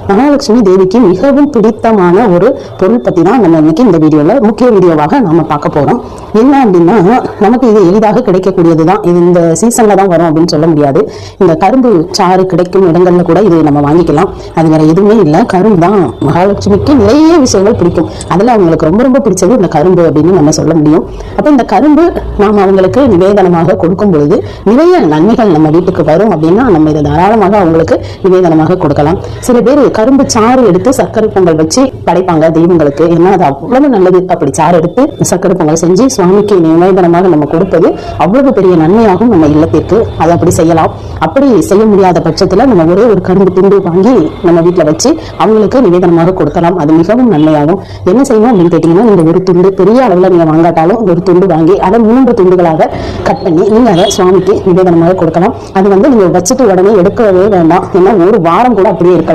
மகாலட்சுமி தேவிக்கு மிகவும் பிடித்தமான ஒரு பொருள் பத்தி தான் நம்ம இன்னைக்கு இந்த வீடியோல முக்கிய வீடியோவாக நம்ம பார்க்க போறோம். என்ன அப்படின்னா, நமக்கு இது எளிதாக கிடைக்கக்கூடியதுதான். இது இந்த சீசன்ல தான் வரும் அப்படின்னு சொல்ல முடியாது. இந்த கரும்பு சாறு கிடைக்கும் இடங்கள்ல கூட இது நம்ம வாங்கிக்கலாம். அது வேற எதுவுமே இல்லை, கரும்பு தான். மகாலட்சுமிக்கு நிறைய விஷயங்கள் பிடிக்கும். அதுல அவங்களுக்கு ரொம்ப ரொம்ப பிடிச்சது இந்த கரும்பு அப்படின்னு நம்ம சொல்ல முடியும். அப்ப இந்த கரும்பு நாம அவங்களுக்கு நிவேதனமாக கொடுக்கும் பொழுது நிறைய நன்மைகள் நம்ம வீட்டுக்கு வரும் அப்படின்னா நம்ம இதை தாராளமாக அவங்களுக்கு நிவேதனமாக கொடுக்கலாம். சில பேர் கரும்பு சாறு எடுத்து சர்க்கரை பொங்கல் வச்சு படைப்பாங்க தெய்வங்களுக்கு. ஏன்னா அது அவ்வளவு நல்லது. அப்படி சாறு எடுத்து சர்க்கரை பொங்கல் செஞ்சு சுவாமிக்கு நிவேதனமாக நம்ம கொடுப்பது அவ்வளவு பெரிய நன்மையாகும் நம்ம இல்லத்திற்கு. அதை அப்படி செய்யலாம். அப்படி செய்ய முடியாத பட்சத்துல நம்ம ஒரே ஒரு கரும்பு துண்டு வாங்கி நம்ம வீட்டுல வச்சு அவங்களுக்கு நிவேதனமாக கொடுக்கலாம். அது மிகவும் நன்மையாகும். என்ன செய்யணும் அப்படின்னு கேட்டீங்கன்னா, இந்த ஒரு துண்டு பெரிய அளவுல நீங்க வாங்காட்டாலும் ஒரு துண்டு வாங்கி அதை 3 துண்டுகளாக கட் பண்ணி நீங்க அதை சுவாமிக்கு நிவேதனமாக கொடுக்கலாம். அது நீங்க வச்சுட்டு உடனே எடுக்கவே வேண்டாம். ஏன்னா ஒரு வாரம் கூட அப்படியே இருக்கலாம்.